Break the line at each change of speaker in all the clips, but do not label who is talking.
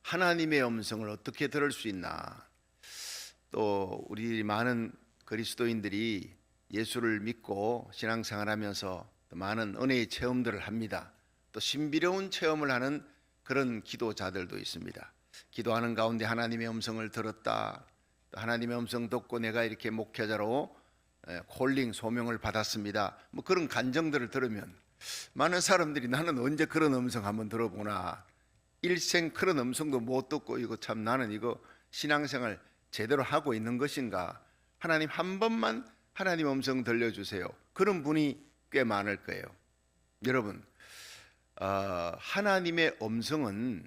하나님의 음성을 어떻게 들을 수 있나? 또 우리 많은 그리스도인들이 예수를 믿고 신앙생활하면서 많은 은혜의 체험들을 합니다. 또 신비로운 체험을 하는 그런 기도자들도 있습니다. 기도하는 가운데 하나님의 음성을 들었다. 또 하나님의 음성 듣고 내가 이렇게 목회자로 콜링 소명을 받았습니다. 뭐 그런 간증들을 들으면 많은 사람들이 나는 언제 그런 음성 한번 들어보나, 일생 그런 음성도 못 듣고 이거 참 나는 이거 신앙생활 제대로 하고 있는 것인가? 하나님 한 번만 하나님 음성 들려주세요. 그런 분이 꽤 많을 거예요. 여러분, 하나님의 음성은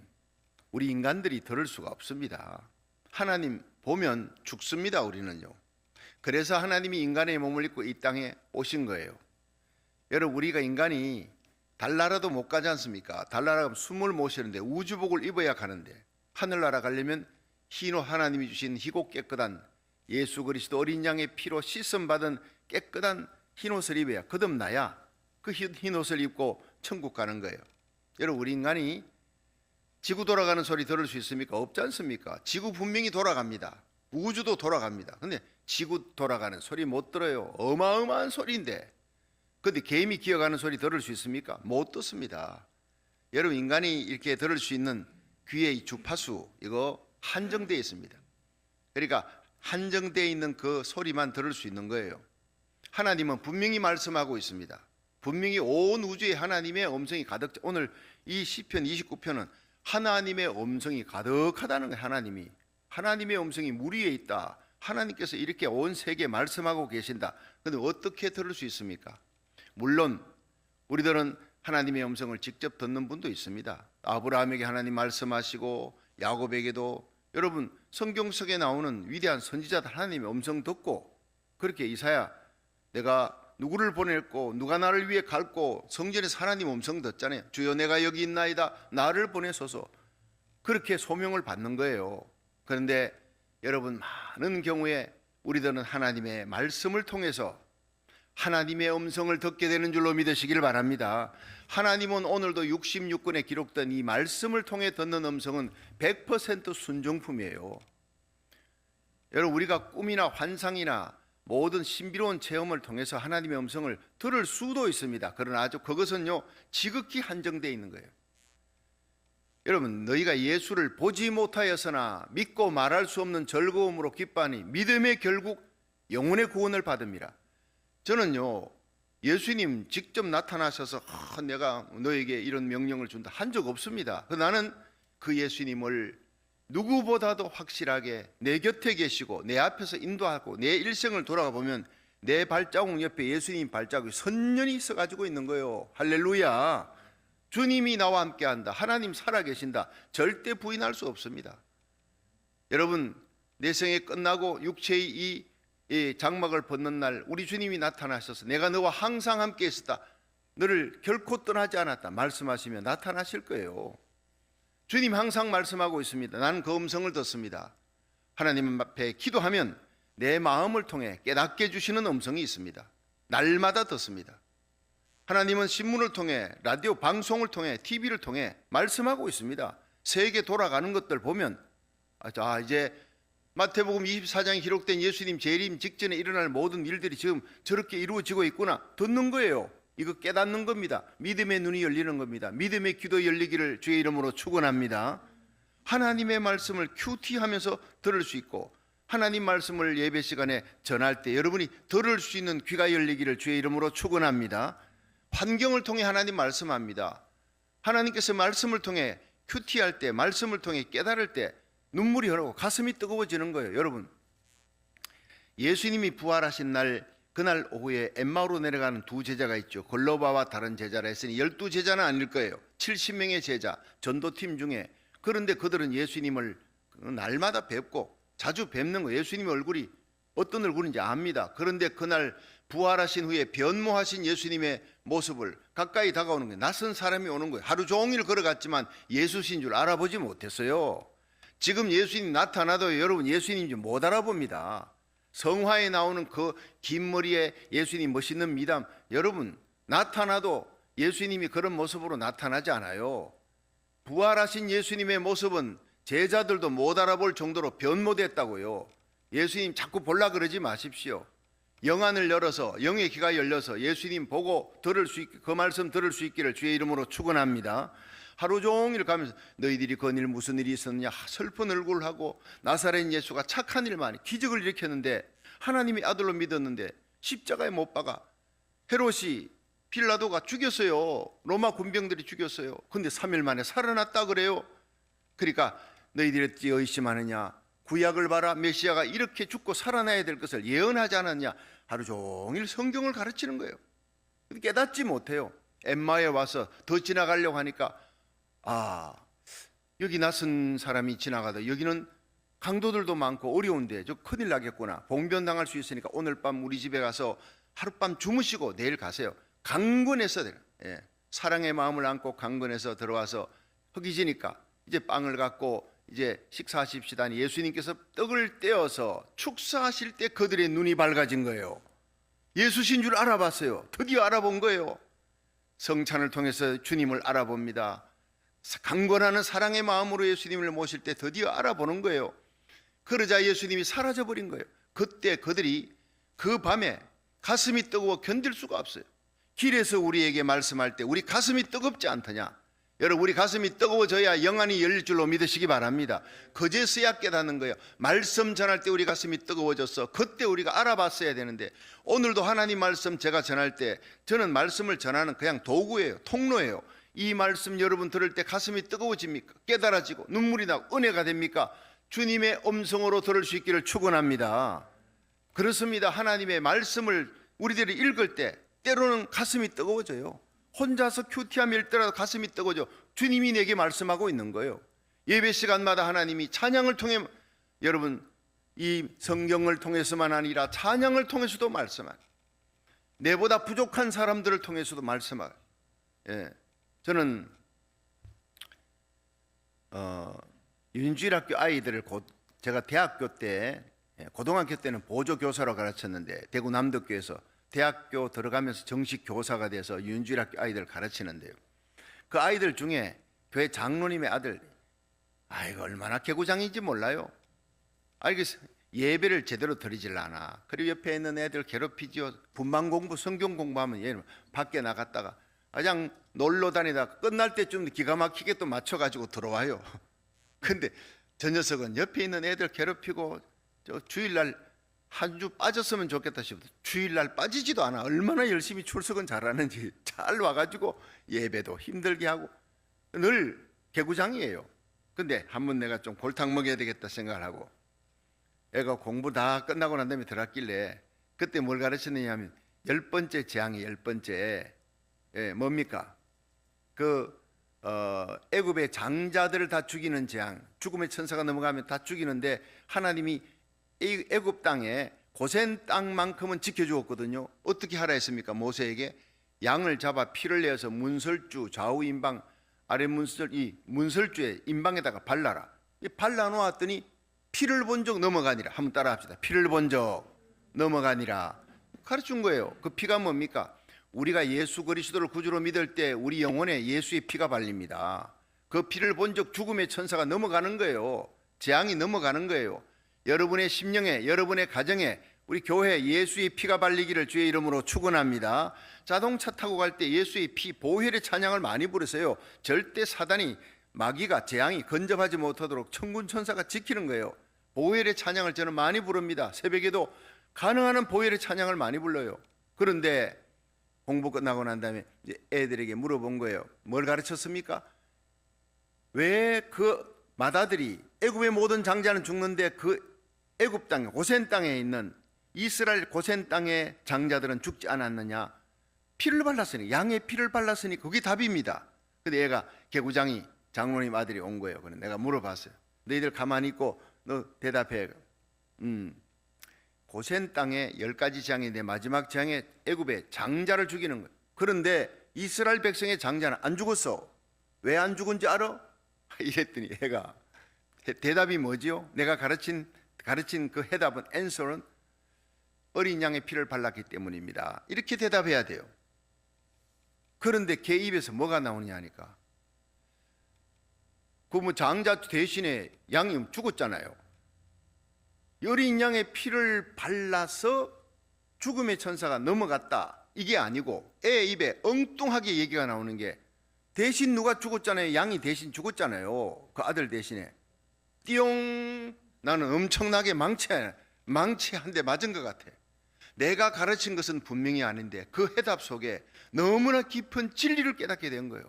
우리 인간들이 들을 수가 없습니다. 하나님 보면 죽습니다. 우리는요. 그래서 하나님이 인간의 몸을 입고 이 땅에 오신 거예요. 여러분, 우리가 인간이 달나라도 못 가지 않습니까? 달나라 가면 숨을 못 쉬는데 우주복을 입어야 가는데, 하늘나라 가려면 하나님이 주신 희고 깨끗한 예수 그리스도 어린 양의 피로 씻음 받은 깨끗한 흰옷을 입어야 거듭나야 그 흰옷을 입고 천국 가는 거예요. 여러분, 우리 인간이 지구 돌아가는 소리 들을 수 있습니까? 없지 않습니까? 지구 분명히 돌아갑니다. 우주도 돌아갑니다. 근데 지구 돌아가는 소리 못 들어요. 어마어마한 소리인데, 근데 개미 기어가는 소리 들을 수 있습니까? 못 듣습니다. 여러분, 인간이 이렇게 들을 수 있는 귀의 주파수, 이거 한정되어 있습니다. 그러니까 한정되어 있는 그 소리만 들을 수 있는 거예요. 하나님은 분명히 말씀하고 있습니다. 분명히 온 우주에 하나님의 음성이 가득, 오늘 이 시편 29편은 하나님의 음성이 가득하다는 거예요. 하나님의 음성이 물 위에 있다. 하나님께서 이렇게 온 세계에 말씀하고 계신다. 그런데 어떻게 들을 수 있습니까? 물론 우리들은 하나님의 음성을 직접 듣는 분도 있습니다. 아브라함에게 하나님 말씀하시고, 야곱에게도, 여러분 성경 속에 나오는 위대한 선지자들 하나님의 음성 듣고, 그렇게 이사야 내가 누구를 보냈고 누가 나를 위해 갈고, 성전에서 하나님 음성 듣잖아요. 주여 내가 여기 있나이다, 나를 보내소서. 그렇게 소명을 받는 거예요. 그런데 여러분, 많은 경우에 우리들은 하나님의 말씀을 통해서 하나님의 음성을 듣게 되는 줄로 믿으시길 바랍니다. 하나님은 오늘도 66권에 기록된 이 말씀을 통해 듣는 음성은 100% 순종품이에요. 여러분, 우리가 꿈이나 환상이나 모든 신비로운 체험을 통해서 하나님의 음성을 들을 수도 있습니다. 그러나 그것은요 지극히 한정되어 있는 거예요. 여러분, 너희가 예수를 보지 못하였으나 믿고 말할 수 없는 즐거움으로 기뻐하니 믿음의 결국 영혼의 구원을 받음이라. 저는요 예수님 직접 나타나셔서 내가 너에게 이런 명령을 준다 한 적 없습니다. 나는 그 예수님을 누구보다도 확실하게 내 곁에 계시고 내 앞에서 인도하고, 내 일생을 돌아가 보면 내 발자국 옆에 예수님 발자국이 선연히 있어 가지고 있는 거예요. 할렐루야. 주님이 나와 함께 한다. 하나님 살아계신다. 절대 부인할 수 없습니다. 여러분, 내 생에 끝나고 육체의 이 장막을 벗는 날 우리 주님이 나타나셔서 내가 너와 항상 함께 있었다, 너를 결코 떠나지 않았다 말씀하시며 나타나실 거예요. 주님 항상 말씀하고 있습니다. 나는 그 음성을 듣습니다. 하나님 앞에 기도하면 내 마음을 통해 깨닫게 해주시는 음성이 있습니다. 날마다 듣습니다. 하나님은 신문을 통해, 라디오 방송을 통해, TV를 통해 말씀하고 있습니다. 세계 돌아가는 것들 보면 이제 마태복음 24장에 기록된 예수님 재림 직전에 일어날 모든 일들이 지금 저렇게 이루어지고 있구나, 듣는 거예요. 이거 깨닫는 겁니다. 믿음의 눈이 열리는 겁니다. 믿음의 귀도 열리기를 주의 이름으로 축원합니다. 하나님의 말씀을 큐티하면서 들을 수 있고, 하나님 말씀을 예배 시간에 전할 때 여러분이 들을 수 있는 귀가 열리기를 주의 이름으로 축원합니다. 환경을 통해 하나님 말씀합니다. 하나님께서 말씀을 통해 큐티할 때, 말씀을 통해 깨달을 때 눈물이 흐르고 가슴이 뜨거워지는 거예요. 여러분, 예수님이 부활하신 날, 그날 오후에 엠마오로 내려가는 두 제자가 있죠. 골로바와 다른 제자라 했으니 12제자는 아닐 거예요. 70명의 제자, 전도팀 중에. 그런데 그들은 예수님을 날마다 뵙고 자주 뵙는 거예요. 예수님의 얼굴이 어떤 얼굴인지 압니다. 그런데 그날 부활하신 후에 변모하신 예수님의 모습을 가까이 다가오는 거예요. 낯선 사람이 오는 거예요. 하루 종일 걸어갔지만 예수신 줄 알아보지 못했어요. 지금 예수님 나타나도 여러분 예수님인지 못 알아봅니다. 성화에 나오는 그 긴 머리에 예수님 멋있는 미담, 여러분 나타나도 예수님이 그런 모습으로 나타나지 않아요. 부활하신 예수님의 모습은 제자들도 못 알아볼 정도로 변모됐다고요. 예수님 자꾸 볼라 그러지 마십시오. 영안을 열어서, 영의 귀가 열려서 예수님 보고 들을 수 있게, 그 말씀 들을 수 있기를 주의 이름으로 축원합니다. 하루 종일 가면서 너희들이 건일 무슨 일이 있었느냐, 슬픈 얼굴하고 나사렛 예수가 착한 일 많이 기적을 일으켰는데 하나님이 아들로 믿었는데 십자가에 못 박아 헤롯이 빌라도가 죽였어요. 로마 군병들이 죽였어요. 근데 3일 만에 살아났다 그래요. 그러니까 너희들이 어찌 의심하느냐, 구약을 봐라, 메시아가 이렇게 죽고 살아나야 될 것을 예언하지 않았냐. 하루 종일 성경을 가르치는 거예요. 깨닫지 못해요. 엠마에 와서 더 지나가려고 하니까 여기 낯선 사람이 지나가다 여기는 강도들도 많고 어려운데 저 큰일 나겠구나, 봉변당할 수 있으니까 오늘 밤 우리 집에 가서 하룻밤 주무시고 내일 가세요. 강권해서 사랑의 마음을 안고 강권해서 들어와서 허기지니까 이제 빵을 갖고 이제 식사하십시다 하니 예수님께서 떡을 떼어서 축사하실 때 그들의 눈이 밝아진 거예요. 예수신 줄 알아봤어요. 드디어 알아본 거예요. 성찬을 통해서 주님을 알아봅니다. 강권하는 사랑의 마음으로 예수님을 모실 때 드디어 알아보는 거예요. 그러자 예수님이 사라져버린 거예요. 그때 그들이 그 밤에 가슴이 뜨거워 견딜 수가 없어요. 길에서 우리에게 말씀할 때 우리 가슴이 뜨겁지 않더냐? 여러분, 우리 가슴이 뜨거워져야 영안이 열릴 줄로 믿으시기 바랍니다. 그제서야 깨닫는 거예요. 말씀 전할 때 우리 가슴이 뜨거워졌어. 그때 우리가 알아봤어야 되는데, 오늘도 하나님 말씀 제가 전할 때 저는 말씀을 전하는 그냥 도구예요. 통로예요. 이 말씀 여러분 들을 때 가슴이 뜨거워집니까? 깨달아지고 눈물이 나고 은혜가 됩니까? 주님의 음성으로 들을 수 있기를 축원합니다. 그렇습니다. 하나님의 말씀을 우리들이 읽을 때 때로는 가슴이 뜨거워져요. 혼자서 큐티함이 일더라도 가슴이 뜨거워져. 주님이 내게 말씀하고 있는 거예요. 예배 시간마다 하나님이 찬양을 통해, 여러분 이 성경을 통해서만 아니라 찬양을 통해서도 말씀하고, 내보다 부족한 사람들을 통해서도 말씀하고. 저는 윤주일학교 아이들을 제가 대학교 때, 고등학교 때는 보조교사로 가르쳤는데 대구 남덕교에서 대학교 들어가면서 정식 교사가 돼서 윤주일학교 아이들을 가르치는데요. 그 아이들 중에 교회 장로님의 아들, 이거 얼마나 개구장인지 몰라요. 예배를 제대로 드리질 않아. 그리고 옆에 있는 애들 괴롭히지요. 분만 공부, 성경 공부하면 얘는 밖에 나갔다가 그냥 놀러 다니다 끝날 때쯤 기가 막히게 또 맞춰가지고 들어와요. 근데 저 녀석은 옆에 있는 애들 괴롭히고 저 주일날 한 주 빠졌으면 좋겠다 싶어도 주일날 빠지지도 않아. 얼마나 열심히 출석은 잘하는지. 잘 와가지고 예배도 힘들게 하고 늘 개구장이에요. 근데 한번 내가 좀 골탕 먹여야 되겠다 생각을 하고, 애가 공부 다 끝나고 난 다음에 들어왔길래 그때 뭘 가르쳤느냐 하면 10번째 재앙이 10번째 뭡니까? 애굽의 장자들을 다 죽이는 재앙, 죽음의 천사가 넘어가면 다 죽이는데 하나님이 애굽 땅에 고센 땅만큼은 지켜주었거든요. 어떻게 하라 했습니까? 모세에게 양을 잡아 피를 내어서 문설주 좌우 임방 아래 이 문설주의 임방에다가 발라라. 발라 놓았더니 피를 본 적 넘어가니라. 한번 따라합시다. 피를 본 적 넘어가니라. 가르친 거예요. 그 피가 뭡니까? 우리가 예수 그리스도를 구주로 믿을 때 우리 영혼에 예수의 피가 발립니다. 그 피를 본 적 죽음의 천사가 넘어가는 거예요. 재앙이 넘어가는 거예요. 여러분의 심령에, 여러분의 가정에 우리 교회 예수의 피가 발리기를 주의 이름으로 축원합니다. 자동차 타고 갈 때 예수의 피 보혈의 찬양을 많이 부르세요. 절대 사단이, 마귀가, 재앙이 근접하지 못하도록 천군 천사가 지키는 거예요. 보혈의 찬양을 저는 많이 부릅니다. 새벽에도 가능한 한 보혈의 찬양을 많이 불러요. 그런데 공부 끝나고 난 다음에 이제 애들에게 물어본 거예요. 뭘 가르쳤습니까? 왜 그 맏아들이 애굽의 모든 장자는 죽는데 그 애굽 땅에, 고센 땅에 있는 이스라엘 고센 땅의 장자들은 죽지 않았느냐? 피를 발랐으니, 양의 피를 발랐으니 그게 답입니다. 근데 얘가 개구장이 장로님 아들이 온 거예요. 그래서 내가 물어봤어요. 너희들 가만히 있고 너 대답해. 고센 땅에 10가지 재앙인데 마지막 재앙에 애굽의 장자를 죽이는 거예요. 그런데 이스라엘 백성의 장자는 안 죽었어. 왜 안 죽은지 알아? 이랬더니 애가 대답이 뭐지요? 내가 가르친 그 해답은, answer는 어린 양의 피를 발랐기 때문입니다. 이렇게 대답해야 돼요. 그런데 걔 입에서 뭐가 나오느냐 하니까 그 뭐 장자 대신에 양이 죽었잖아요. 어린 양의 피를 발라서 죽음의 천사가 넘어갔다, 이게 아니고 애 입에 엉뚱하게 얘기가 나오는 게, 대신 누가 죽었잖아요. 양이 대신 죽었잖아요. 그 아들 대신에. 띠용. 나는 엄청나게 망치 한 대 맞은 것 같아. 내가 가르친 것은 분명히 아닌데 그 해답 속에 너무나 깊은 진리를 깨닫게 된 거예요.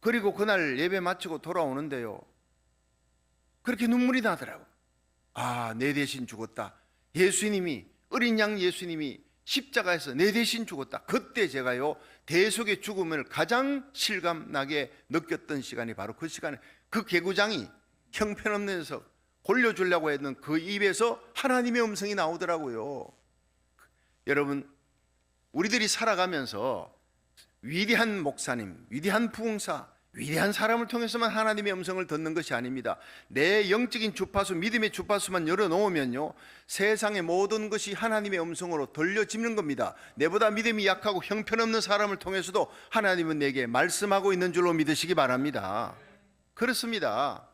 그리고 그날 예배 마치고 돌아오는데요, 그렇게 눈물이 나더라고. 아, 내 대신 죽었다. 예수님이, 어린 양 예수님이 십자가에서 내 대신 죽었다. 그때 제가요, 대속의 죽음을 가장 실감나게 느꼈던 시간이 바로 그 시간에, 그 개구장이 형편없는 녀석 골려주려고 했던 그 입에서 하나님의 음성이 나오더라고요. 여러분, 우리들이 살아가면서 위대한 목사님, 위대한 부흥사, 위대한 사람을 통해서만 하나님의 음성을 듣는 것이 아닙니다. 내 영적인 주파수, 믿음의 주파수만 열어놓으면요, 세상의 모든 것이 하나님의 음성으로 들려지는 겁니다. 내보다 믿음이 약하고 형편없는 사람을 통해서도 하나님은 내게 말씀하고 있는 줄로 믿으시기 바랍니다. 그렇습니다.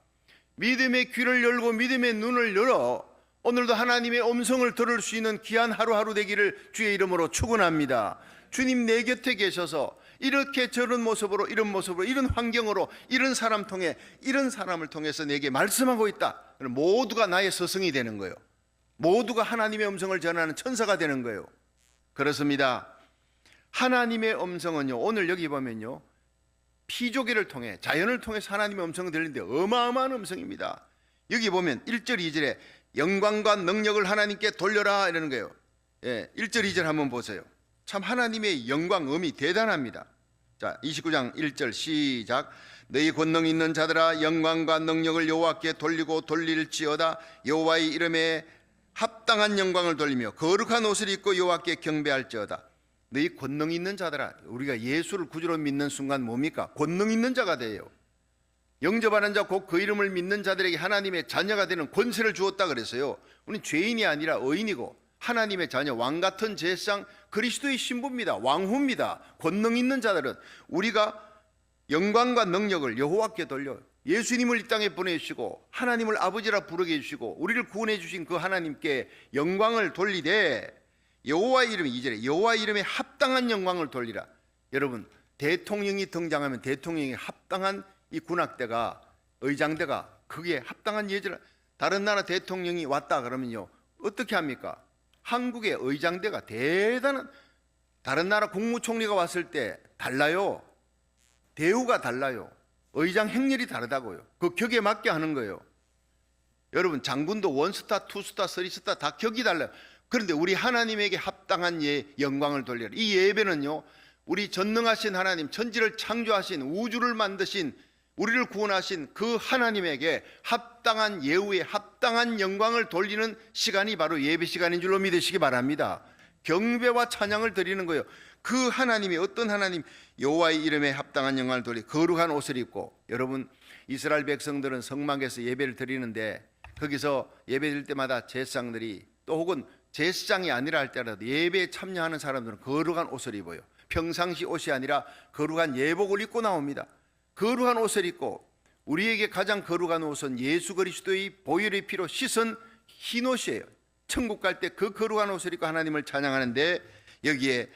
믿음의 귀를 열고 믿음의 눈을 열어 오늘도 하나님의 음성을 들을 수 있는 귀한 하루하루 되기를 주의 이름으로 축원합니다. 주님 내 곁에 계셔서 이렇게 저런 모습으로, 이런 모습으로, 이런 환경으로, 이런 사람 통해, 이런 사람을 통해서 내게 말씀하고 있다. 모두가 나의 스승이 되는 거예요. 모두가 하나님의 음성을 전하는 천사가 되는 거예요. 그렇습니다. 하나님의 음성은요, 오늘 여기 보면요, 피조개를 통해, 자연을 통해서 하나님의 음성을 들리는데 어마어마한 음성입니다. 여기 보면 1절 2절에 영광과 능력을 하나님께 돌려라 이러는 거예요. 1절 2절 한번 보세요. 참 하나님의 영광, 음이 대단합니다. 자, 29장 1절 시작. 너희 권능 있는 자들아, 영광과 능력을 여호와께 돌리고 돌릴지어다. 여호와의 이름에 합당한 영광을 돌리며 거룩한 옷을 입고 여호와께 경배할지어다. 너희 권능 있는 자들아. 우리가 예수를 구주로 믿는 순간 뭡니까? 권능 있는 자가 돼요. 영접하는 자, 곧 그 이름을 믿는 자들에게 하나님의 자녀가 되는 권세를 주었다 그랬어요. 우리는 죄인이 아니라 의인이고 하나님의 자녀, 왕같은 제사장 그리스도의 신부입니다. 왕후입니다. 권능 있는 자들은 우리가 영광과 능력을 여호와께 돌려 예수님을 이 땅에 보내주시고 하나님을 아버지라 부르게 해주시고 우리를 구원해 주신 그 하나님께 영광을 돌리되, 여호와의 이름 2절에 여호와의 이름에 합당한 영광을 돌리라. 여러분, 대통령이 등장하면 대통령이 합당한 이 군악대가, 의장대가 그게 합당한 예절. 다른 나라 대통령이 왔다 그러면요, 어떻게 합니까? 한국의 의장대가 대단한, 다른 나라 국무총리가 왔을 때 달라요. 대우가 달라요. 의장 행렬이 다르다고요. 그 격에 맞게 하는 거예요. 여러분, 장군도 원스타, 투스타, 쓰리스타 다 격이 달라요. 그런데 우리 하나님에게 합당한 영광을 돌려라. 이 예배는요, 우리 전능하신 하나님, 천지를 창조하신, 우주를 만드신, 우리를 구원하신 그 하나님에게 합당한 예우에 합당한 영광을 돌리는 시간이 바로 예배 시간인 줄로 믿으시기 바랍니다. 경배와 찬양을 드리는 거예요. 그 하나님이 어떤 하나님? 여호와의 이름에 합당한 영광을 돌리 거룩한 옷을 입고. 여러분, 이스라엘 백성들은 성막에서 예배를 드리는데 거기서 예배 드릴 때마다 제사장들이, 또 혹은 제사장이 아니라 할때라도 예배에 참여하는 사람들은 거룩한 옷을 입어요. 평상시 옷이 아니라 거룩한 예복을 입고 나옵니다. 거룩한 옷을 입고, 우리에게 가장 거룩한 옷은 예수 그리스도의 보혈의 피로 씻은 흰 옷이에요. 천국 갈 때 그 거룩한 옷을 입고 하나님을 찬양하는데, 여기에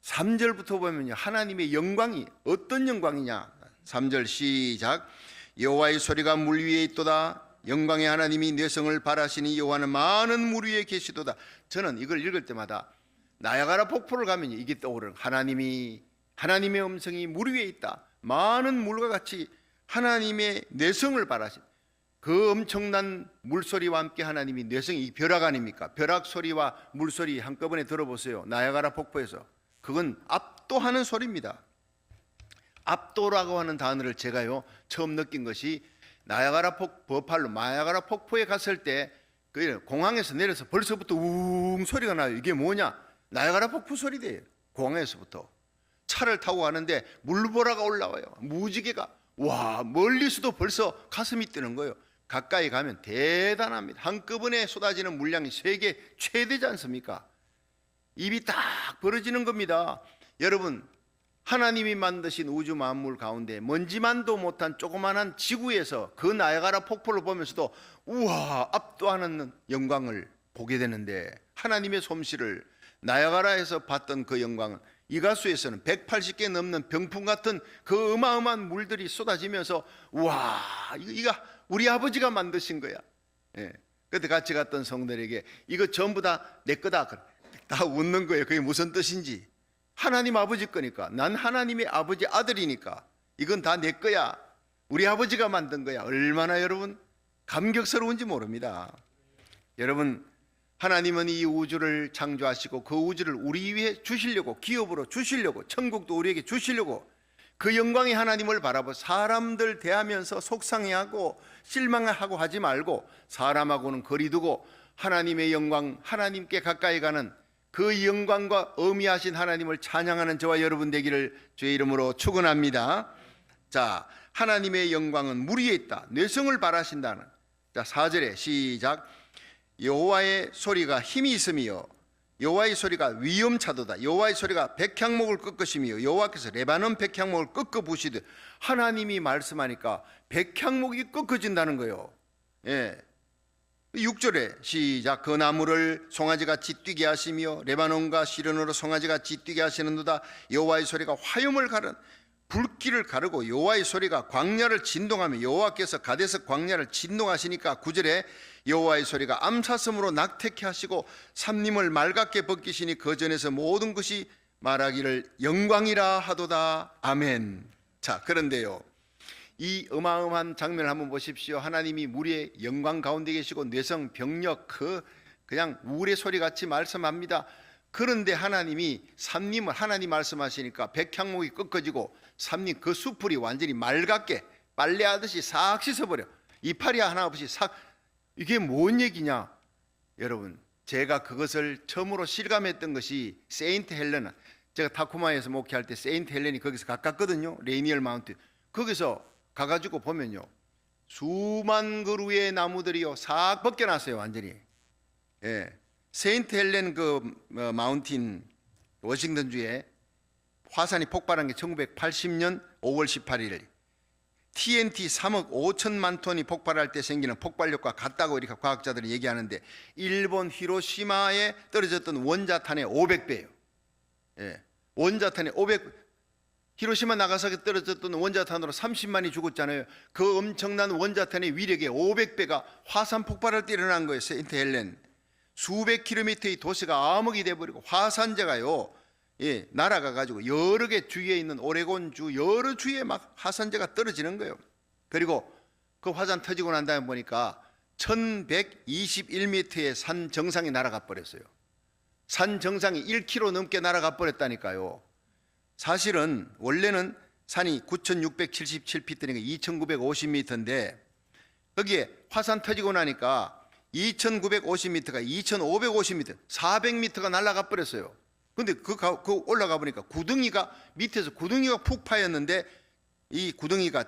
3절부터 보면요, 하나님의 영광이 어떤 영광이냐. 3절 시작. 여호와의 소리가 물 위에 있도다. 영광의 하나님이 뇌성을 발하시니 여호와는 많은 물 위에 계시도다. 저는 이걸 읽을 때마다 나야가라 폭포를 가면 이게 떠오르는, 하나님의 음성이 물 위에 있다. 많은 물과 같이 하나님의 뇌성을 발하신 그 엄청난 물소리와 함께 하나님이 뇌성이 벼락 아닙니까? 벼락 소리와 물소리 한꺼번에 들어보세요. 나야가라 폭포에서. 그건 압도하는 소리입니다. 압도라고 하는 단어를 제가요 처음 느낀 것이 나야가라 버팔로 나야가라 폭포에 갔을 때 그 공항에서 내려서 벌써부터 웅 소리가 나요. 이게 뭐냐? 나야가라 폭포 소리대요. 공항에서부터 차를 타고 가는데 물보라가 올라와요. 무지개가, 와, 멀리서도 벌써 가슴이 뛰는 거예요. 가까이 가면 대단합니다. 한꺼번에 쏟아지는 물량이 세계 최대지 않습니까? 입이 딱 벌어지는 겁니다. 여러분, 하나님이 만드신 우주 만물 가운데 먼지만도 못한 조그마한 지구에서 그 나야가라 폭포를 보면서도 우와 압도하는 영광을 보게 되는데, 하나님의 솜씨를 나야가라에서 봤던 그 영광은 이가수에서는 180개 넘는 병풍 같은 그 어마어마한 물들이 쏟아지면서 우와 이거 우리 아버지가 만드신 거야. 예. 그때 같이 갔던 성도들에게 이거 전부 다 내 거다 다 웃는 거예요. 그게 무슨 뜻인지. 하나님 아버지 거니까, 난 하나님의 아버지 아들이니까 이건 다 내 거야, 우리 아버지가 만든 거야. 얼마나 여러분 감격스러운지 모릅니다. 여러분, 하나님은 이 우주를 창조하시고 그 우주를 우리 위해 주시려고, 기업으로 주시려고, 천국도 우리에게 주시려고 그 영광의 하나님을 바라보 사람들 대하면서 속상해하고 실망하고 하지 말고 사람하고는 거리 두고 하나님의 영광, 하나님께 가까이 가는 그 영광과 어미하신 하나님을 찬양하는 저와 여러분 되기를 주의 이름으로 축원합니다. 자, 하나님의 영광은 물 위에 있다, 뇌성을 발하신다는. 자, 4절에 시작. 여호와의 소리가 힘이 있음이요 여호와의 소리가 위엄차도다. 여호와의 소리가 백향목을 꺾으시며 여호와께서 레바논 백향목을 꺾어 부시듯. 하나님이 말씀하니까 백향목이 꺾어진다는 거예요. 예. 6절에 시작. 그 나무를 송아지같이 뛰게 하시며 레바논과 시련으로 송아지같이 뛰게 하시는도다. 여호와의 소리가 화염을 가른 불길을 가르고 여호와의 소리가 광야를 진동하며 여호와께서 가데스 광야를 진동하시니까. 9절에 여호와의 소리가 암사슴으로 낙태케 하시고 삼림을 맑게 벗기시니 그 전에서 모든 것이 말하기를 영광이라 하도다. 아멘. 자, 그런데요, 이 어마어마한 장면을 한번 보십시오. 하나님이 물의 영광 가운데 계시고 뇌성 병력 그냥 우울의 소리 같이 말씀합니다. 그런데 하나님이 삼림을, 하나님 말씀하시니까 백향목이 꺾어지고 삼림 그 수풀이 완전히 맑게 빨래하듯이 싹 씻어버려. 이파리 하나 없이 싹. 이게 뭔 얘기냐? 여러분, 제가 그것을 처음으로 실감했던 것이 세인트 헬레나, 제가 타코마에서 목회할 때 세인트 헬렌이 거기서 가깝거든요. 레이니얼 마운틴. 거기서 가가지고 보면요, 수만 그루의 나무들이요 싹 벗겨놨어요, 완전히. 예. 세인트 헬렌 그 마운틴 워싱턴주에 화산이 폭발한 게 1980년 5월 18일. TNT 3억 5천만 톤이 폭발할 때 생기는 폭발력과 같다고 이렇게 과학자들이 얘기하는데, 일본 히로시마에 떨어졌던 원자탄의 500배예요. 예. 원자탄의 500. 히로시마 나가사키 떨어졌던 원자탄으로 30만이 죽었잖아요. 그 엄청난 원자탄의 위력의 500배가 화산 폭발할 때 일어난 거예요. 세인트 헬렌. 수백 킬로미터의 도시가 암흑이 돼버리고 화산재가요, 예, 날아가 가지고 여러 개 주위에 있는 오레곤주 여러 주위에 막 화산재가 떨어지는 거예요. 그리고 그 화산 터지고 난 다음에 보니까 1121m의 산 정상이 날아가 버렸어요. 산 정상이 1km 넘게 날아가 버렸다니까요. 사실은 원래는 산이 9677피트니까 2950m인데 거기에 화산 터지고 나니까 2950m가 2550m, 400m가 날아가 버렸어요. 근데 그 올라가 보니까 구덩이가, 밑에서 구덩이가 푹 파였는데 이 구덩이가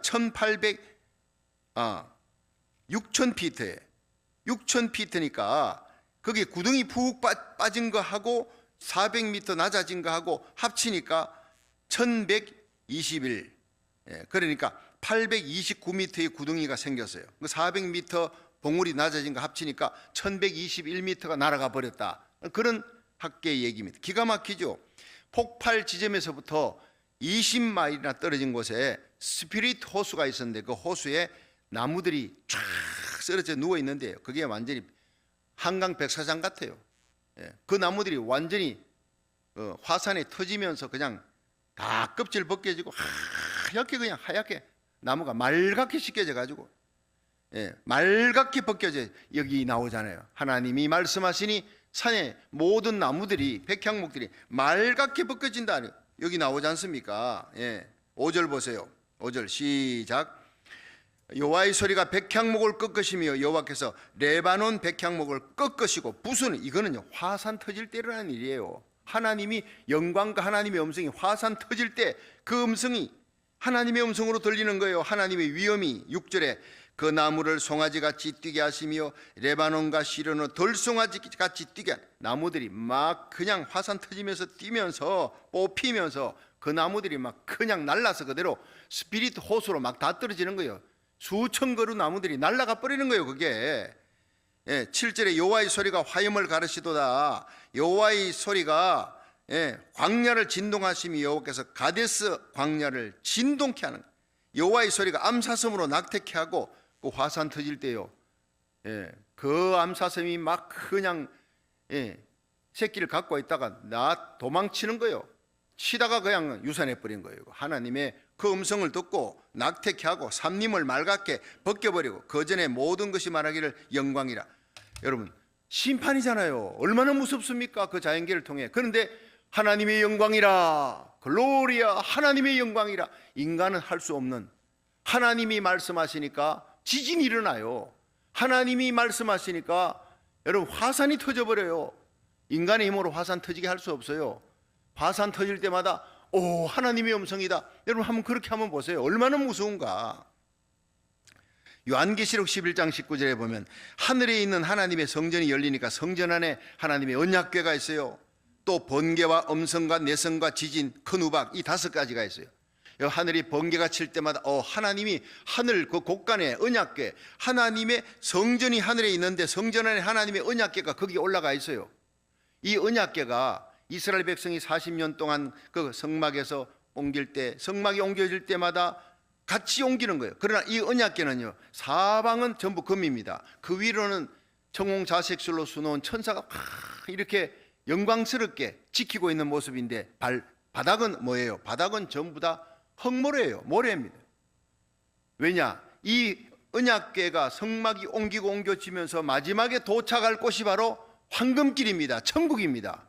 6000피트에 6000피트니까 거기에 구덩이 푹 빠진 거하고 400m 낮아진 거하고 합치니까 1121, 예, 그러니까 829m의 구덩이가 생겼어요. 400m 봉우리 낮아진 거 합치니까 1121m가 날아가 버렸다. 그런 학계의 얘기입니다. 기가 막히죠. 폭발 지점에서부터 20마일이나 떨어진 곳에 스피릿 호수가 있었는데 그 호수에 나무들이 쫙 쓰러져 누워 있는데요, 그게 완전히 한강 백사장 같아요. 예, 그 나무들이 완전히 화산에 터지면서 그냥 다 껍질 벗겨지고 하얗게, 그냥 하얗게 나무가 말갛게 씻겨져 가지고, 예, 말갛게 벗겨져. 여기 나오잖아요. 하나님이 말씀하시니 산의 모든 나무들이, 백향목들이 말갛게 벗겨진다. 여기 나오지 않습니까? 예, 5절 보세요. 5절 시작. 여호와의 소리가 백향목을 꺾으시며 여호와께서 레바논 백향목을 꺾으시고 부수는, 이거는요 화산 터질 때 일어나는 일이에요. 하나님이 영광과 하나님의 음성이 화산 터질 때 그 음성이 하나님의 음성으로 들리는 거예요. 하나님의 위엄이. 6절에 그 나무를 송아지같이 뛰게 하시며 레바논과 시련으로 들송아지같이 뛰게. 나무들이 막 그냥 화산 터지면서 뛰면서 뽑히면서 그 나무들이 막 그냥 날라서 그대로 스피릿 호수로 막 다 떨어지는 거예요. 수천 그루 나무들이 날아가 버리는 거예요. 그게 7절에 여호와의 소리가 화염을 가르시도다. 여호와의 소리가 광야를 진동하심이 여호와께서 가데스 광야를 진동케 하는, 여호와의 소리가 암사섬으로 낙태케 하고 그 화산 터질 때요, 그 암사섬이 막 그냥 새끼를 갖고 있다가 나 도망치는 거예요. 치다가 그냥 유산해 버린 거예요. 하나님의 그 음성을 듣고 낙태케 하고 삼림을 맑게 벗겨버리고 그 전에 모든 것이 말하기를 영광이라. 여러분, 심판이잖아요. 얼마나 무섭습니까? 그 자연계를 통해. 그런데 하나님의 영광이라, 글로리아, 하나님의 영광이라. 인간은 할 수 없는, 하나님이 말씀하시니까 지진이 일어나요. 하나님이 말씀하시니까 여러분 화산이 터져버려요. 인간의 힘으로 화산 터지게 할 수 없어요. 화산 터질 때마다 오, 하나님의 음성이다. 여러분 한번 그렇게 한번 보세요. 얼마나 무서운가. 요한계시록 11장 19절에 보면 하늘에 있는 하나님의 성전이 열리니까 성전 안에 하나님의 언약궤가 있어요. 또 번개와 음성과 내성과 지진, 큰 우박, 이 5가지가 있어요. 하늘이 번개가 칠 때마다 하나님이 하늘 그 곳간에 언약궤, 하나님의 성전이 하늘에 있는데 성전 안에 하나님의 언약궤가 거기에 올라가 있어요. 이 언약궤가 이스라엘 백성이 40년 동안 그 성막에서 옮길 때, 성막이 옮겨질 때마다 같이 옮기는 거예요. 그러나 이 언약궤는요, 사방은 전부 금입니다. 그 위로는 청홍자색술로 수놓은 천사가 이렇게 영광스럽게 지키고 있는 모습인데 바닥은 뭐예요? 바닥은 전부 다 흙모래예요. 모래입니다. 왜냐? 이 언약궤가 성막이 옮겨지면서 마지막에 도착할 곳이 바로 황금길입니다. 천국입니다.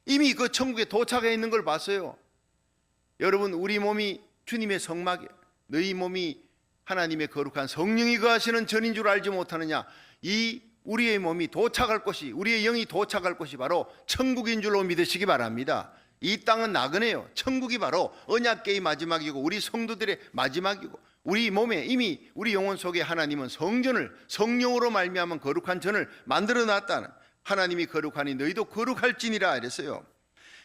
이미 그 천국에 도착해 있는 걸 봤어요. 여러분, 우리 몸이 주님의 성막이에요. 너희 몸이 하나님의 거룩한 성령이 거하시는 전인 줄 알지 못하느냐. 이 우리의 몸이 도착할 곳이, 우리의 영이 도착할 곳이 바로 천국인 줄로 믿으시기 바랍니다. 이 땅은 나그네요. 천국이 바로 언약궤의 마지막이고 우리 성도들의 마지막이고, 우리 몸에 이미 우리 영혼 속에 하나님은 성전을, 성령으로 말미암은 거룩한 전을 만들어 놨다는, 하나님이 거룩하니 너희도 거룩할지니라 이랬어요.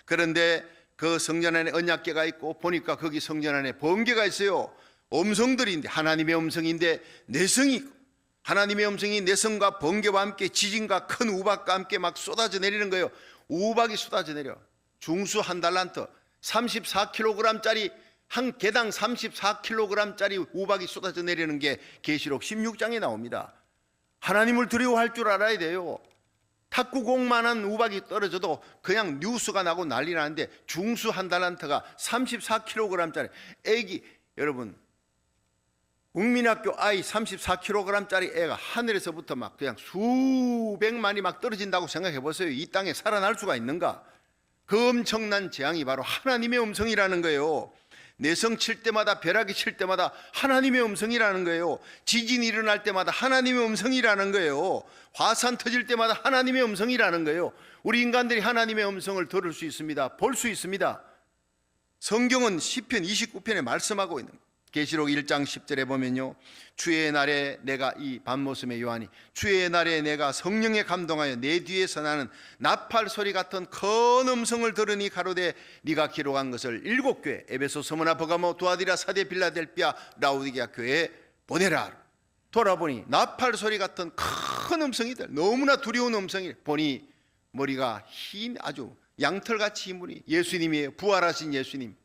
그런데 그 성전 안에 언약궤가 있고 보니까 거기 성전 안에 번개가 있어요. 음성들인데, 하나님의 음성인데 내성이 있고, 하나님의 음성이 내성과 번개와 함께 지진과 큰 우박과 함께 막 쏟아져 내리는 거예요. 우박이 쏟아져 내려. 중수 한 달란트, 34kg짜리, 한 개당 34kg짜리 우박이 쏟아져 내리는 게 계시록 16장에 나옵니다. 하나님을 두려워할 줄 알아야 돼요. 탁구공만한 우박이 떨어져도 그냥 뉴스가 나고 난리 나는데, 중수 한 달란트가 34kg짜리 애기, 여러분 국민학교 아이 34kg짜리 애가 하늘에서부터 막 그냥 수백만이 막 떨어진다고 생각해 보세요. 이 땅에 살아날 수가 있는가? 그 엄청난 재앙이 바로 하나님의 음성이라는 거예요. 내성 칠 때마다, 벼락이 칠 때마다 하나님의 음성이라는 거예요. 지진이 일어날 때마다 하나님의 음성이라는 거예요. 화산 터질 때마다 하나님의 음성이라는 거예요. 우리 인간들이 하나님의 음성을 들을 수 있습니다. 볼 수 있습니다. 성경은 시편 29편에 말씀하고 있는 거예요. 계시록 1장 10절에 보면요, 주의 날에 내가, 이 반모섬의 요한이, 주의 날에 내가 성령에 감동하여 내 뒤에서 나는 나팔 소리 같은 큰 음성을 들으니 가로되 네가 기록한 것을 7교회 에베소, 스무나, 버가모, 두아디라, 사데, 빌라델피아, 라우디게아 교회에 보내라. 돌아보니 나팔 소리 같은 큰 음성이들, 너무나 두려운 음성이, 보니 머리가 아주 양털같이 흰 분이 예수님이에요. 부활하신 예수님.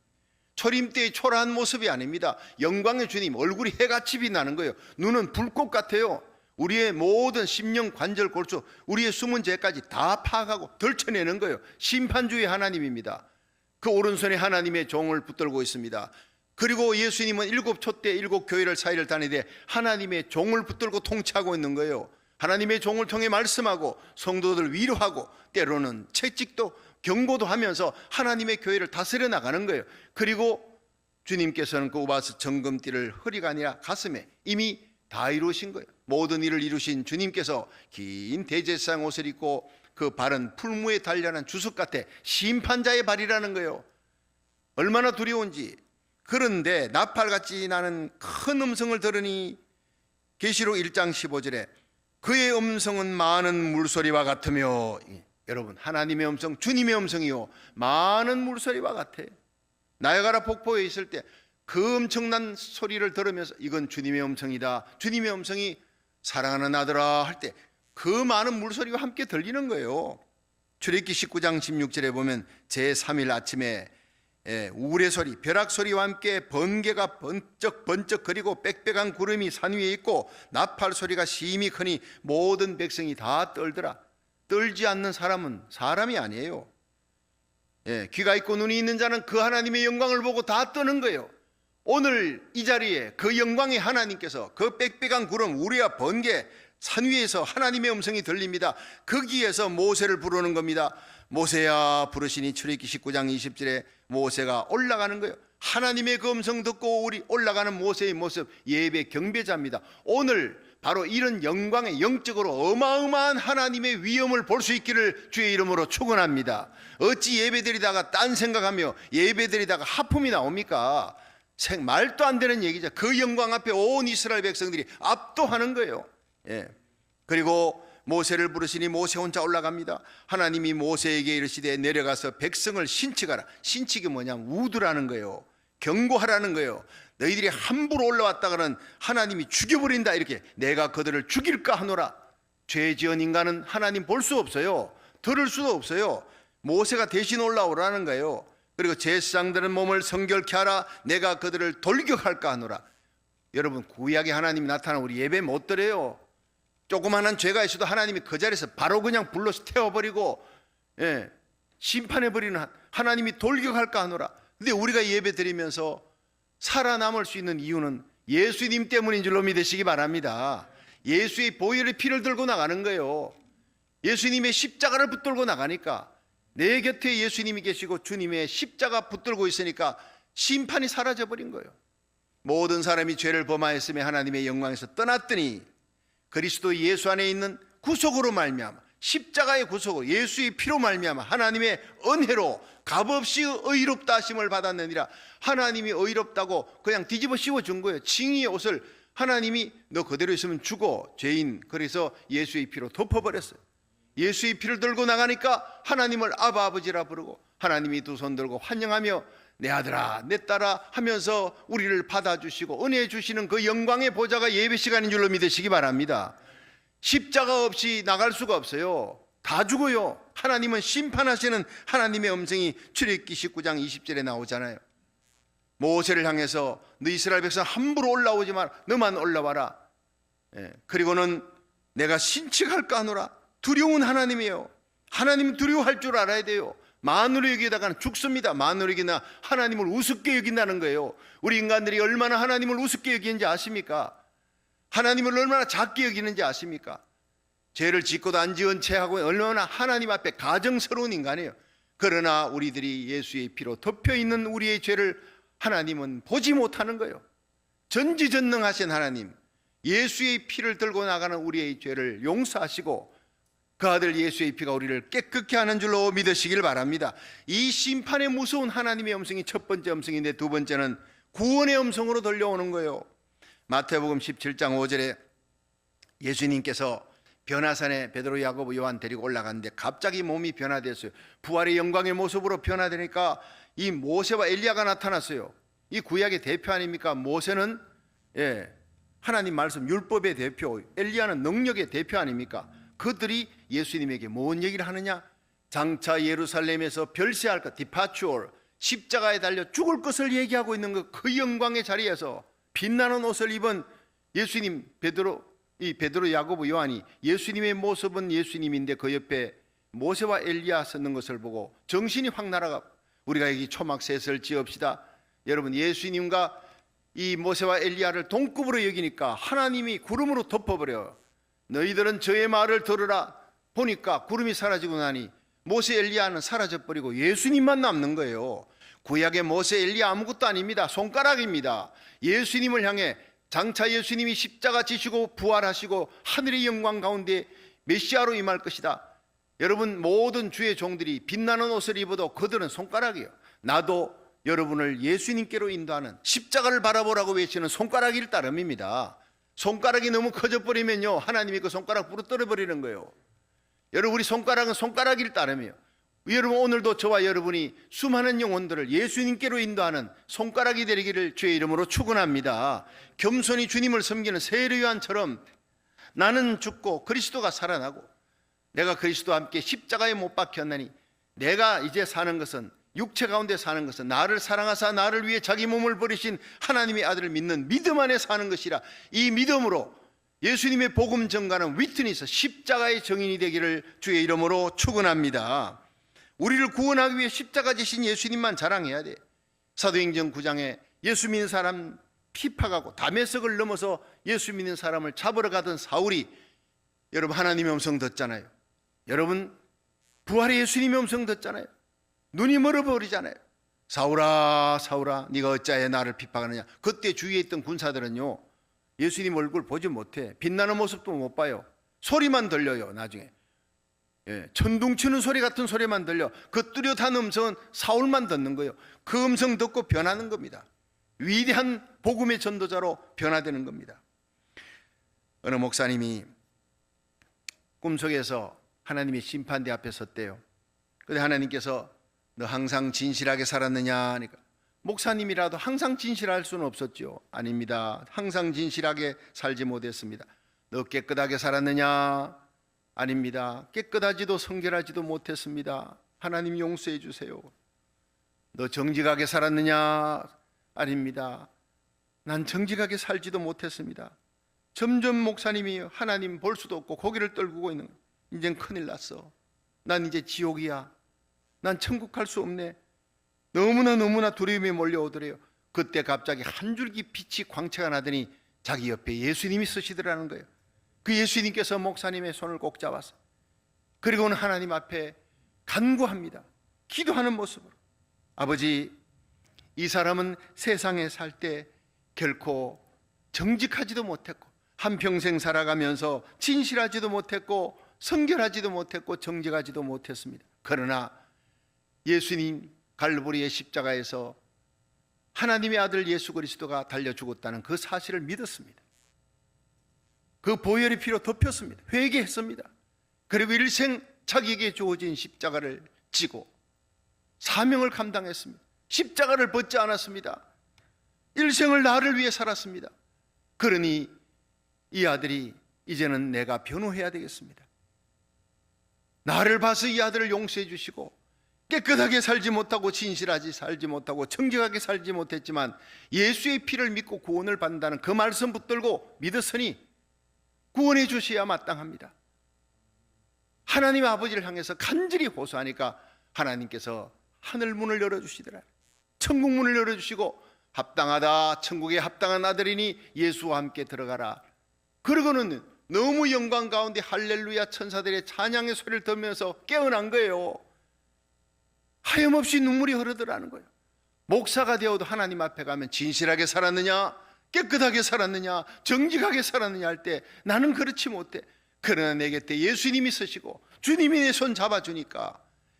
초림 때의 초라한 모습이 아닙니다. 영광의 주님, 얼굴이 해같이 빛나는 거예요. 눈은 불꽃 같아요. 우리의 모든 심령, 관절, 골수, 우리의 숨은 죄까지 다 파악하고 덜쳐내는 거예요. 심판주의 하나님입니다. 그 오른손에 하나님의 종을 붙들고 있습니다. 그리고 예수님은 7촛대 7교회를 사이를 다니되 하나님의 종을 붙들고 통치하고 있는 거예요. 하나님의 종을 통해 말씀하고 성도들 위로하고 때로는 채찍도 경고도 하면서 하나님의 교회를 다스려 나가는 거예요. 그리고 주님께서는 그 우바스 정금띠를 허리가 아니라 가슴에 이미 다 이루신 거예요. 모든 일을 이루신 주님께서 긴 대제사장 옷을 입고 그 발은 풀무에 단련한 주석 같아 심판자의 발이라는 거예요. 얼마나 두려운지. 그런데 나팔같이 나는 큰 음성을 들으니, 계시록 1장 15절에 그의 음성은 많은 물소리와 같으며, 여러분 하나님의 음성, 주님의 음성이요 많은 물소리와 같아. 나야가라 폭포에 있을 때 그 엄청난 소리를 들으면서 이건 주님의 음성이다, 주님의 음성이 사랑하는 아들아 할 때 그 많은 물소리가 함께 들리는 거예요. 출애굽기 19장 16절에 보면 제3일 아침에 우레 소리, 벼락 소리와 함께 번개가 번쩍 거리고 빽빽한 구름이 산 위에 있고 나팔 소리가 심히 크니 모든 백성이 다 떨더라. 떨지 않는 사람은 사람이 아니에요. 귀가 있고 눈이 있는 자는 그 하나님의 영광을 보고 다 떠는 거예요. 오늘 이 자리에 그 영광의 하나님께서 그 빽빽한 구름, 우레와 번개, 산 위에서 하나님의 음성이 들립니다. 거기에서 모세를 부르는 겁니다. 모세야 부르시니 출애굽기 19장 20절에 모세가 올라가는 거예요. 하나님의 그 음성 듣고 우리 올라가는 모세의 모습, 예배 경배자입니다. 오늘 바로 이런 영광의 영적으로 어마어마한 하나님의 위엄을 볼 수 있기를 주의 이름으로 축원합니다. 어찌 예배드리다가 딴 생각하며 예배드리다가 하품이 나옵니까? 말도 안 되는 얘기죠. 그 영광 앞에 온 이스라엘 백성들이 압도하는 거예요. 그리고 모세를 부르시니 모세 혼자 올라갑니다. 하나님이 모세에게 이르시되 내려가서 백성을 신칙하라. 신칙이 뭐냐면 우두라는 거예요. 경고하라는 거예요. 너희들이 함부로 올라왔다가는 하나님이 죽여버린다. 이렇게 내가 그들을 죽일까 하노라. 죄 지은 인간은 하나님 볼 수 없어요. 들을 수도 없어요. 모세가 대신 올라오라는 거예요. 그리고 제사장들은 몸을 성결케 하라. 내가 그들을 돌격할까 하노라. 여러분, 구약의 하나님이 나타나면 우리 예배 못 드려요. 조그마한 죄가 있어도 하나님이 그 자리에서 바로 그냥 불러서 태워버리고 심판해버리는 하나님이 돌격할까 하노라. 근데 우리가 예배 드리면서 살아남을 수 있는 이유는 예수님 때문인 줄로 믿으시기 바랍니다. 예수의 보혈의 피를 들고 나가는 거예요. 예수님의 십자가를 붙들고 나가니까, 내 곁에 예수님이 계시고 주님의 십자가 붙들고 있으니까 심판이 사라져버린 거예요. 모든 사람이 죄를 범하였으며 하나님의 영광에서 떠났더니 그리스도 예수 안에 있는 구속으로 말미암아, 십자가의 구속으로 예수의 피로 말미암아 하나님의 은혜로 값없이 의롭다 하심을 받았느니라. 하나님이 의롭다고 그냥 뒤집어 씌워준 거예요. 징의의 옷을 하나님이 너 그대로 있으면 죽어, 죄인. 그래서 예수의 피로 덮어버렸어요. 예수의 피를 들고 나가니까 하나님을 아바 아버지라 부르고, 하나님이 두 손 들고 환영하며 내 아들아 내 딸아 하면서 우리를 받아주시고 은혜 주시는 그 영광의 보좌가 예배 시간인 줄로 믿으시기 바랍니다. 십자가 없이 나갈 수가 없어요. 다 죽어요. 하나님은 심판하시는 하나님의 음성이 출애굽기 19장 20절에 나오잖아요. 모세를 향해서 너 이스라엘 백성 함부로 올라오지 마라. 너만 올라와라. 그리고는 내가 신칙할까 하노라. 두려운 하나님이에요. 하나님 두려워할 줄 알아야 돼요. 만으로 여기다가는 죽습니다. 만으로 여기나 하나님을 우습게 여긴다는 거예요. 우리 인간들이 얼마나 하나님을 우습게 여기는지 아십니까? 하나님을 얼마나 작게 여기는지 아십니까? 죄를 짓고도 안 지은 채하고 얼마나 하나님 앞에 가정스러운 인간이에요. 그러나 우리들이 예수의 피로 덮여있는 우리의 죄를 하나님은 보지 못하는 거예요. 전지전능하신 하나님, 예수의 피를 들고 나가는 우리의 죄를 용서하시고 그 아들 예수의 피가 우리를 깨끗게 하는 줄로 믿으시길 바랍니다. 이 심판의 무서운 하나님의 음성이 첫 번째 음성인데, 두 번째는 구원의 음성으로 들려오는 거예요. 마태복음 17장 5절에 예수님께서 변화산에 베드로, 야고보, 요한 데리고 올라갔는데 갑자기 몸이 변화됐어요. 부활의 영광의 모습으로 변화되니까 이 모세와 엘리야가 나타났어요. 이 구약의 대표 아닙니까? 모세는 하나님 말씀 율법의 대표, 엘리야는 능력의 대표 아닙니까? 그들이 예수님에게 뭔 얘기를 하느냐? 장차 예루살렘에서 별세할 것, 디파추얼, 십자가에 달려 죽을 것을 얘기하고 있는 그 영광의 자리에서 빛나는 옷을 입은 예수님, 베드로, 야고보, 요한이, 예수님의 모습은 예수님인데 그 옆에 모세와 엘리야 섰는 것을 보고 정신이 확 날아가. 우리가 여기 초막셋을 지읍시다. 여러분, 예수님과 이 모세와 엘리야를 동급으로 여기니까 하나님이 구름으로 덮어버려요. 너희들은 저의 말을 들으라. 보니까 구름이 사라지고 나니 모세, 엘리야는 사라져버리고 예수님만 남는 거예요. 구약의 모세, 엘리야 아무것도 아닙니다. 손가락입니다. 예수님을 향해 장차 예수님이 십자가 지시고 부활하시고 하늘의 영광 가운데 메시아로 임할 것이다. 여러분, 모든 주의 종들이 빛나는 옷을 입어도 그들은 손가락이에요. 나도 여러분을 예수님께로 인도하는, 십자가를 바라보라고 외치는 손가락일 따름입니다. 손가락이 너무 커져버리면요 하나님이 그 손가락 부러뜨려 버리는 거예요. 여러분, 우리 손가락은 손가락일 따름이에요. 여러분, 오늘도 저와 여러분이 수많은 영혼들을 예수님께로 인도하는 손가락이 되기를 주의 이름으로 축원합니다. 겸손히 주님을 섬기는 세례요한처럼 나는 죽고 그리스도가 살아나고 내가 그리스도와 함께 십자가에 못 박혔나니 내가 이제 사는 것은, 육체 가운데 사는 것은 나를 사랑하사 나를 위해 자기 몸을 버리신 하나님의 아들을 믿는 믿음 안에 사는 것이라. 이 믿음으로 예수님의 복음 전가는 위트니스, 십자가의 증인이 되기를 주의 이름으로 축원합니다. 우리를 구원하기 위해 십자가 지신 예수님만 자랑해야 돼. 사도행전 9장에 예수 믿는 사람 피파가고 다메섹을 넘어서 예수 믿는 사람을 잡으러 가던 사울이, 여러분, 하나님의 음성 듣잖아요. 여러분, 부활의 예수님의 음성 듣잖아요. 눈이 멀어버리잖아요. 사울아 사울아 네가 어찌하여 나를 핍박하느냐. 그때 주위에 있던 군사들은요, 예수님 얼굴 보지 못해. 빛나는 모습도 못 봐요. 소리만 들려요. 나중에 천둥 치는 소리 같은 소리만 들려. 그 뚜렷한 음성은 사울만 듣는 거예요. 그 음성 듣고 변하는 겁니다. 위대한 복음의 전도자로 변화되는 겁니다. 어느 목사님이 꿈속에서 하나님의 심판대 앞에 섰대요. 그런데 하나님께서 너 항상 진실하게 살았느냐 하니까, 목사님이라도 항상 진실할 수는 없었죠. 아닙니다. 항상 진실하게 살지 못했습니다. 너 깨끗하게 살았느냐? 아닙니다. 깨끗하지도 성결하지도 못했습니다. 하나님 용서해 주세요. 너 정직하게 살았느냐? 아닙니다. 난 정직하게 살지도 못했습니다. 점점 목사님이 하나님 볼 수도 없고 고개를 떨구고 있는 거예요. 이젠 큰일 났어. 난 이제 지옥이야. 난 천국 갈 수 없네. 너무나 두려움이 몰려오더래요. 그때 갑자기 한 줄기 빛이 광채가 나더니 자기 옆에 예수님이 서시더라는 거예요. 그 예수님께서 목사님의 손을 꼭 잡았어요. 그리고는 하나님 앞에 간구합니다. 기도하는 모습으로. 아버지, 이 사람은 세상에 살 때 결코 정직하지도 못했고 한평생 살아가면서 진실하지도 못했고 성결하지도 못했고 정직하지도 못했습니다. 그러나 예수님 갈보리의 십자가에서 하나님의 아들 예수 그리스도가 달려 죽었다는 그 사실을 믿었습니다. 그 보혈의 피로 덮였습니다. 회개했습니다. 그리고 일생 자기에게 주어진 십자가를 지고 사명을 감당했습니다. 십자가를 벗지 않았습니다. 일생을 나를 위해 살았습니다. 그러니 이 아들이 이제는 내가 변호해야 되겠습니다. 나를 봐서 이 아들을 용서해 주시고, 깨끗하게 살지 못하고 진실하게 살지 못하고 정직하게 살지 못했지만 예수의 피를 믿고 구원을 받는다는 그 말씀 붙들고 믿었으니 구원해 주셔야 마땅합니다. 하나님 아버지를 향해서 간절히 호소하니까 하나님께서 하늘 문을 열어주시더라. 천국 문을 열어주시고 합당하다, 천국에 합당한 아들이니 예수와 함께 들어가라. 그러고는 너무 영광 가운데 할렐루야 천사들의 찬양의 소리를 들으면서 깨어난 거예요. 하염없이 눈물이 흐르더라는 거예요. 목사가 되어도 하나님 앞에 가면 진실하게 살았느냐, 깨끗하게 살았느냐, 정직하게 살았느냐 할 때 나는 그렇지 못해. 그러나 내 곁에 예수님이 서시고 주님이 내 손 잡아주니까,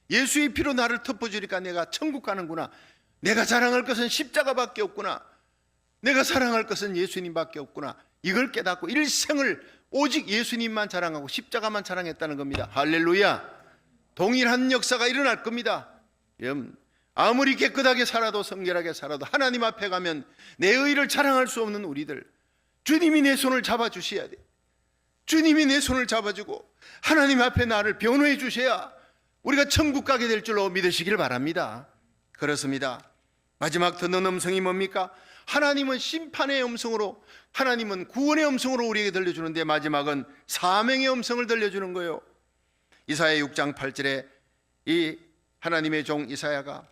예수의 피로 나를 덮어주니까 내가 천국 가는구나. 내가 자랑할 것은 십자가밖에 없구나. 내가 사랑할 것은 예수님밖에 없구나. 이걸 깨닫고 일생을 오직 예수님만 자랑하고 십자가만 자랑했다는 겁니다. 할렐루야. 동일한 역사가 일어날 겁니다. 아무리 깨끗하게 살아도 성결하게 살아도 하나님 앞에 가면 내 의를 자랑할 수 없는 우리들, 주님이 내 손을 잡아주셔야 돼. 주님이 내 손을 잡아주고 하나님 앞에 나를 변호해 주셔야 우리가 천국 가게 될 줄로 믿으시길 바랍니다. 그렇습니다. 마지막 듣는 음성이 뭡니까? 하나님은 심판의 음성으로, 하나님은 구원의 음성으로 우리에게 들려주는데 마지막은 사명의 음성을 들려주는 거예요. 이사야 6장 8절에 이 하나님의 종 이사야가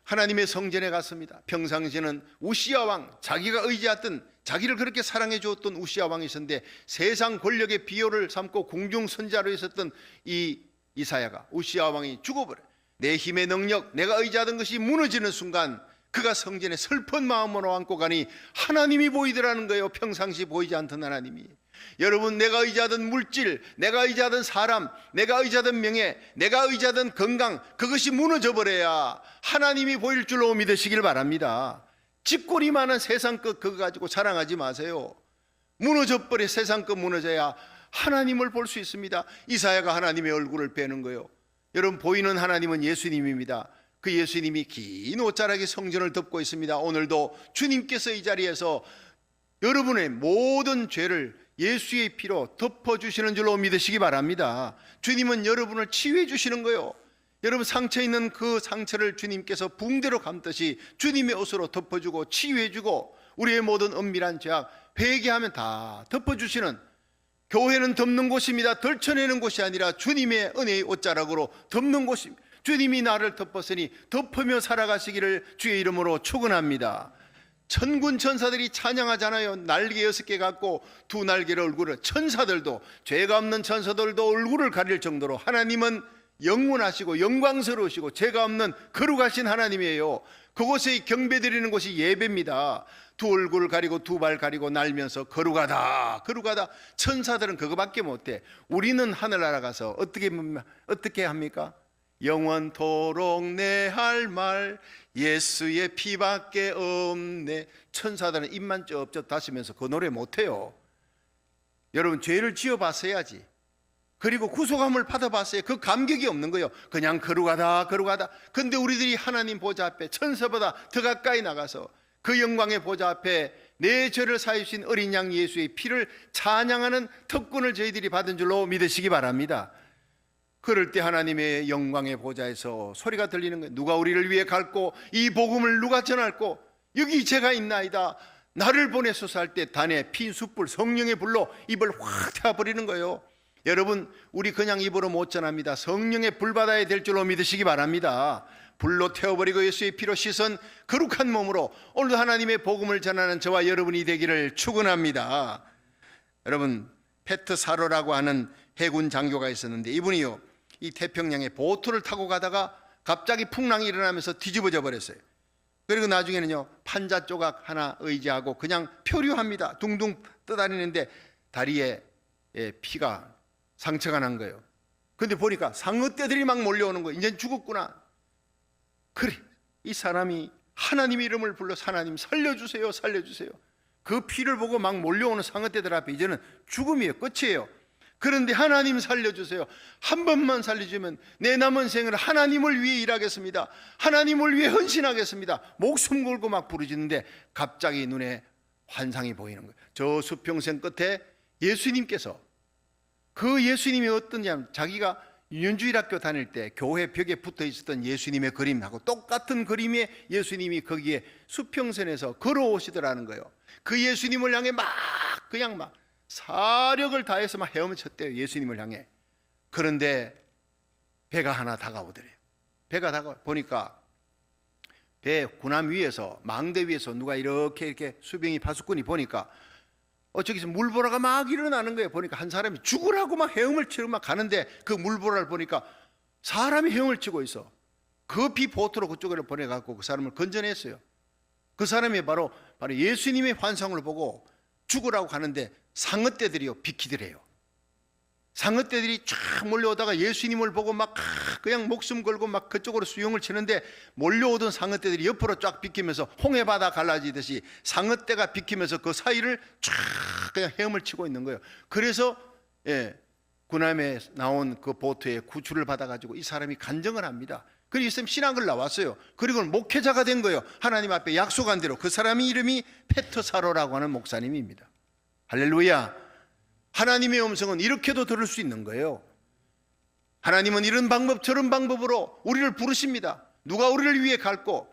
하나님의 성전에 갔습니다. 평상시에는 우시야 왕, 자기가 의지했던, 자기를 그렇게 사랑해 주었던 우시야 왕이 있었는데 세상 권력의 비호를 삼고 공중선자로 있었던 이 이사야가, 우시야 왕이 죽어버려. 내 힘의 능력, 내가 의지하던 것이 무너지는 순간 그가 성전에 슬픈 마음으로 안고 가니 하나님이 보이더라는 거예요. 평상시 보이지 않던 하나님이. 여러분, 내가 의지하던 물질, 내가 의지하던 사람, 내가 의지하던 명예, 내가 의지하던 건강, 그것이 무너져 버려야 하나님이 보일 줄로 믿으시길 바랍니다. 집골이 많은 세상 것 그거 가지고 자랑하지 마세요. 무너져 버려. 세상 것 무너져야 하나님을 볼 수 있습니다. 이사야가 하나님의 얼굴을 빼는 거예요. 여러분, 보이는 하나님은 예수님입니다. 그 예수님이 긴 옷자락에 성전을 덮고 있습니다. 오늘도 주님께서 이 자리에서 여러분의 모든 죄를 예수의 피로 덮어주시는 줄로 믿으시기 바랍니다. 주님은 여러분을 치유해 주시는 거예요. 여러분, 상처 있는 그 상처를 주님께서 붕대로 감듯이 주님의 옷으로 덮어주고 치유해주고 우리의 모든 은밀한 죄악 회개하면 다 덮어주시는, 교회는 덮는 곳입니다. 덜쳐내는 곳이 아니라 주님의 은혜의 옷자락으로 덮는 곳입니다. 주님이 나를 덮었으니 덮으며 살아가시기를 주의 이름으로 축원합니다. 천군 천사들이 찬양하잖아요. 날개 6개 갖고 두 날개로 얼굴을, 천사들도, 죄가 없는 천사들도 얼굴을 가릴 정도로 하나님은 영원하시고 영광스러우시고 죄가 없는 거룩하신 하나님이에요. 그곳에 경배드리는 곳이 예배입니다. 두 얼굴 가리고 두 발 가리고 날면서 거룩하다 거룩하다. 천사들은 그거밖에 못해. 우리는 하늘나라 가서 어떻게 합니까? 영원토록 내 할 말 예수의 피밖에 없네. 천사들은 입만 쩝쩝 다시면서 그 노래 못해요. 여러분, 죄를 지어봤어야지. 그리고 구속함을 받아봤어요. 그 감격이 없는 거예요. 그냥 거룩하다 거룩하다. 근데 우리들이 하나님 보좌 앞에 천사보다 더 가까이 나가서 그 영광의 보좌 앞에 내 죄를 사해 주신 어린 양 예수의 피를 찬양하는 특권을 저희들이 받은 줄로 믿으시기 바랍니다. 그럴 때 하나님의 영광의 보좌에서 소리가 들리는 거예요. 누가 우리를 위해 갈고 이 복음을 누가 전할고 여기 제가 있나이다. 나를 보내소서 할 때 단에 피 숯불 성령의 불로 입을 확 태워버리는 거예요. 여러분, 우리 그냥 입으로 못 전합니다. 성령의 불바다에 될 줄로 믿으시기 바랍니다. 불로 태워버리고 예수의 피로 씻은 거룩한 몸으로 오늘도 하나님의 복음을 전하는 저와 여러분이 되기를 축원합니다. 여러분, 페트사로라고 하는 해군 장교가 있었는데 이분이요, 이 태평양에 보트를 타고 가다가 갑자기 풍랑이 일어나면서 뒤집어져 버렸어요. 그리고 나중에는요, 판자 조각 하나 의지하고 그냥 표류합니다. 둥둥 떠다니는데 다리에 피가, 상처가 난 거예요. 근데 보니까 상어떼들이 막 몰려오는 거예요. 이제 죽었구나. 그래, 이 사람이 하나님의 이름을 불러서 하나님 살려주세요 살려주세요. 그 피를 보고 막 몰려오는 상어떼들 앞에 이제는 죽음이에요. 끝이에요. 그런데 하나님 살려주세요. 한 번만 살려주면 내 남은 생을 하나님을 위해 일하겠습니다. 하나님을 위해 헌신하겠습니다. 목숨 걸고 막 부르짖는데 갑자기 눈에 환상이 보이는 거예요. 저 수평선 끝에 예수님께서, 그 예수님이 어떠냐면 자기가 유년주일학교 다닐 때 교회 벽에 붙어 있었던 예수님의 그림하고 똑같은 그림의 예수님이 거기에 수평선에서 걸어오시더라는 거예요. 그 예수님을 향해 막 그냥 막 사력을 다해서 막 헤엄쳤대요. 예수님을 향해. 그런데 배가 하나 다가오더래요. 배가 다가와 보니까 배 군함 위에서, 망대 위에서 누가 이렇게 수병이 파수꾼이 보니까 저기서 물보라가 막 일어나는 거예요. 보니까 한 사람이 죽으라고 막 헤엄을 치고 막 가는데 그 물보라를 보니까 사람이 헤엄을 치고 있어. 급히 보트로 그쪽으로 보내갖고 그 사람을 건져냈어요. 그 사람이 바로 예수님의 환상을 보고 죽으라고 가는데 상어떼들이요 비키더래요. 상어떼들이 쫙 몰려오다가 예수님을 보고 막 그냥 목숨 걸고 막 그쪽으로 수영을 치는데 몰려오던 상어떼들이 옆으로 쫙 비키면서 홍해바다 갈라지듯이 상어떼가 비키면서 그 사이를 쫙 그냥 헤엄을 치고 있는 거예요. 그래서 군함에 나온 그 보트에 구출을 받아가지고 이 사람이 간증을 합니다. 그리고 이 사람이 신학을 나왔어요. 그리고 목회자가 된 거예요. 하나님 앞에 약속한 대로. 그 사람이 이름이 페트사로라고 하는 목사님입니다. 할렐루야. 하나님의 음성은 이렇게도 들을 수 있는 거예요. 하나님은 이런 방법 저런 방법으로 우리를 부르십니다. 누가 우리를 위해 갈고,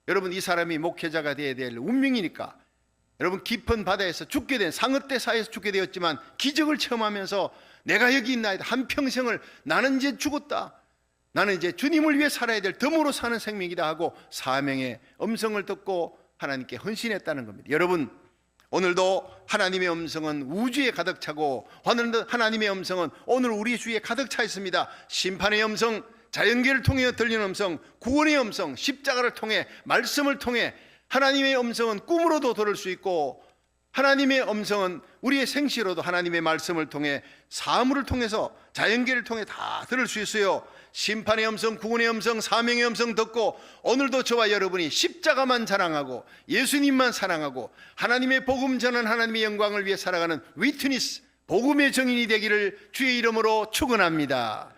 여러분 이 사람이 목회자가 되어야 될 운명이니까 여러분 깊은 바다에서 죽게 된, 상어떼 사이에서 죽게 되었지만 기적을 체험하면서 내가 여기 있나이다. 한평생을 나는 이제 죽었다, 나는 이제 주님을 위해 살아야 될 덤으로 사는 생명이다 하고 사명의 음성을 듣고 하나님께 헌신했다는 겁니다. 여러분, 오늘도 하나님의 음성은 우주에 가득 차고 오늘도 하나님의 음성은 오늘 우리 주위에 가득 차 있습니다. 심판의 음성, 자연계를 통해 들리는 음성, 구원의 음성, 십자가를 통해, 말씀을 통해 하나님의 음성은 꿈으로도 들을 수 있고 하나님의 음성은 우리의 생시로도 하나님의 말씀을 통해, 사물을 통해서, 자연계를 통해 다 들을 수 있어요. 심판의 음성, 구원의 음성, 사명의 음성 듣고 오늘도 저와 여러분이 십자가만 자랑하고 예수님만 사랑하고 하나님의 복음 전한 하나님의 영광을 위해 살아가는 위트니스, 복음의 정인이 되기를 주의 이름으로 축원합니다.